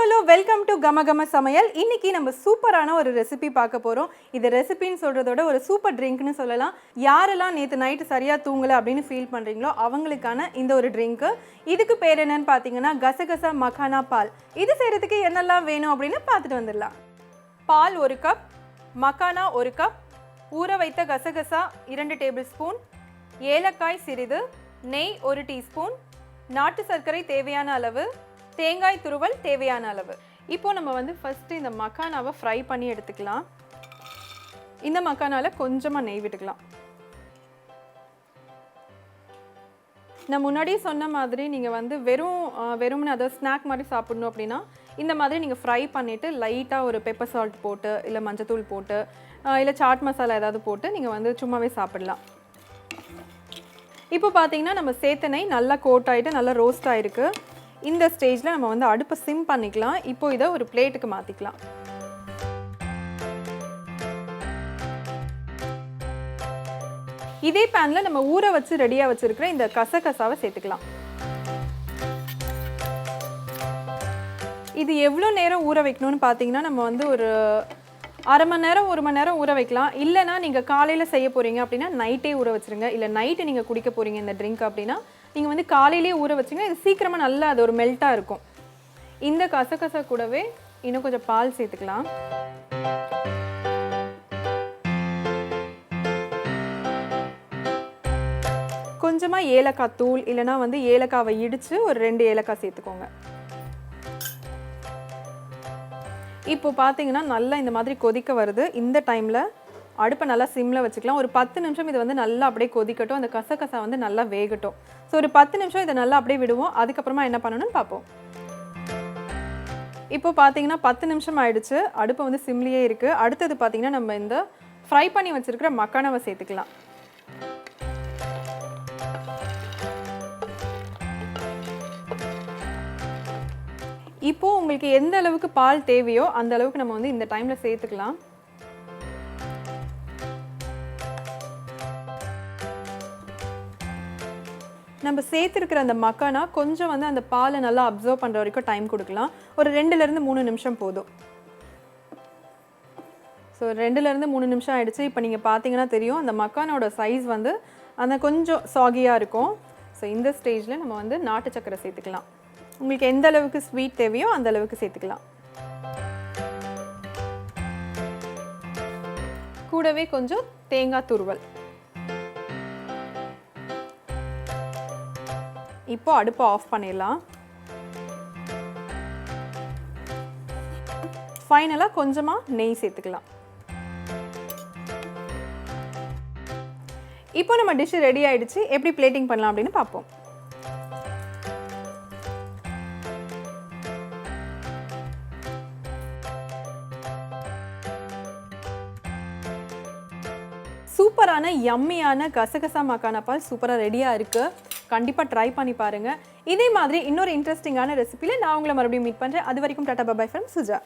Hello welcome to கமகம சமையல். இன்னைக்கு நம்ம சூப்பரான ஒரு ரெசிபி பார்க்க போறோம். இது ரெசிபின்னு சொல்றதோட ஒரு சூப்பர் ட்ரிங்க்னு சொல்லலாம். யாரெல்லாம் நேத்து நைட் சரியா தூங்கல அப்படின்னு ஃபீல் பண்றீங்களோ அவங்களுக்கான இந்த ஒரு ட்ரிங்க். இதுக்கு பேர் என்னன்னு பாத்தீங்கன்னா கசகச மக்கானா பால். இது செய்யறதுக்கு என்னெல்லாம் வேணும் அப்படின்னு பார்த்துட்டு வந்துடலாம். பால் 1 கப், மக்கானா 1 கப், ஊற வைத்த கசகசா 2 டேபிள் ஸ்பூன், ஏலக்காய் சிறிது, நெய் 1 டீஸ்பூன், நாட்டு சர்க்கரை தேவையான அளவு, தேங்காய் துருவல் தேவையான அளவு. இப்போ நம்ம வந்து ஃபர்ஸ்ட் இந்த மக்கானாவை ஃப்ரை பண்ணி எடுத்துக்கலாம். இந்த மக்கானால கொஞ்சமா நெய் விட்டுக்கலாம். நான் முன்னாடி சொன்ன மாதிரி நீங்க வந்து வெறும்னு அதை ஸ்நாக் மாதிரி சாப்பிடணும் அப்படின்னா இந்த மாதிரி நீங்க ஃப்ரை பண்ணிட்டு லைட்டா ஒரு பெப்பர் சால்ட் போட்டு இல்ல மஞ்சத்தூள் போட்டு இல்ல சாட் மசாலா ஏதாவது போட்டு நீங்க வந்து சும்மாவே சாப்பிடலாம். இப்போ பாத்தீங்கன்னா நம்ம சேர்த்த நெய் நல்லா கோட் ஆயிட்டு நல்லா ரோஸ்ட் ஆயிருக்கு. இந்த ஸ்டேஜ்ல நம்ம வந்து அடுப்பை சிம் பண்ணிக்கலாம். இப்போ இதை ஒரு பிளேட்டுக்கு மாத்திக்கலாம். இதே பேன்ல நம்ம ஊற வச்சு ரெடியா வச்சிருக்கிற இந்த கசகசாவை சேர்த்துக்கலாம். இது எவ்வளோ நேரம் ஊற வைக்கணும்னு பார்த்தீங்கன்னா நம்ம வந்து ஒரு அரை மணி நேரம் 1 மணி நேரம் ஊற வைக்கலாம். இல்லைனா நீங்கள் காலையில் செய்ய போகிறீங்க அப்படின்னா நைட்டே ஊற வச்சுருங்க. இல்லை நைட்டு நீங்கள் குடிக்க போகிறீங்க இந்த ட்ரிங்க் அப்படின்னா நீங்கள் வந்து காலையிலே ஊற வச்சிங்கன்னா இது சீக்கிரமாக நல்லா அது ஒரு மெல்ட்டாக இருக்கும். இந்த கசகசா கூடவே இன்னும் கொஞ்சம் பால் சேர்த்துக்கலாம். கொஞ்சமாக ஏலக்காய் தூள் இல்லைனா வந்து ஏலக்காவை இடித்து ஒரு 2 ஏலக்காய் சேர்த்துக்கோங்க. இப்போ பார்த்தீங்கன்னா நல்லா இந்த மாதிரி கொதிக்க வருது. இந்த டைமில் அடுப்பை நல்லா சிம்மில் வச்சுக்கலாம். ஒரு 10 நிமிஷம் இது வந்து நல்லா அப்படியே கொதிக்கட்டும். அந்த கசகசா வந்து நல்லா வேகட்டும். ஸோ ஒரு 10 நிமிஷம் இதை நல்லா அப்படியே விடுவோம். அதுக்கப்புறமா என்ன பண்ணணும்னு பார்ப்போம். இப்போ பார்த்தீங்கன்னா 10 நிமிஷம் ஆயிடுச்சு. அடுப்பை வந்து சிம்லேயே இருக்குது. அடுத்தது பார்த்தீங்கன்னா நம்ம இந்த ஃப்ரை பண்ணி வச்சுருக்கிற மக்கானாவை சேர்த்துக்கலாம். இப்போ உங்களுக்கு எந்த அளவுக்கு பால் தேவையோ அந்த அளவுக்கு நம்ம வந்து இந்த டைம்ல சேர்த்துக்கலாம். நம்ம சேர்த்துருக்கிற அந்த மக்கானா கொஞ்சம் வந்து அந்த பாலை நல்லா அப்சர்வ் பண்ணுற வரைக்கும் டைம் கொடுக்கலாம். ஒரு 2லேருந்து 3 நிமிஷம் போதும். ஸோ 2லேருந்து 3 நிமிஷம் ஆயிடுச்சு. இப்போ நீங்கள் பார்த்தீங்கன்னா தெரியும் அந்த மக்கானோட சைஸ் வந்து அந்த கொஞ்சம் சாகியாக இருக்கும். ஸோ இந்த ஸ்டேஜில் நம்ம வந்து நாட்டு சக்கரை சேர்த்துக்கலாம். உங்களுக்கு எந்த அளவுக்கு ஸ்வீட் தேவையோ அந்த அளவுக்கு சேர்த்துக்கலாம். கூடவே கொஞ்சம் தேங்காய் துருவல். இப்போ அடுப்பை ஆஃப் பண்ணிடலாம். ஃபைனலாக கொஞ்சமாக நெய் சேர்த்துக்கலாம். இப்போ நம்ம டிஷ் ரெடி ஆயிடுச்சு. எப்படி பிளேட்டிங் பண்ணலாம் அப்படின்னு பார்ப்போம். சூப்பரான யம்மியான கசகசா மக்கானா பால் சூப்பராக ரெடியாக இருக்குது. கண்டிப்பாக ட்ரை பண்ணி பாருங்கள். இதே மாதிரி இன்னொரு இன்ட்ரெஸ்டிங்கான ரெசிபியில் நான் உங்களை மறுபடியும் மீட் பண்ணுறேன். அது வரைக்கும் டாடா பை ஃப்ரம் சுஜா.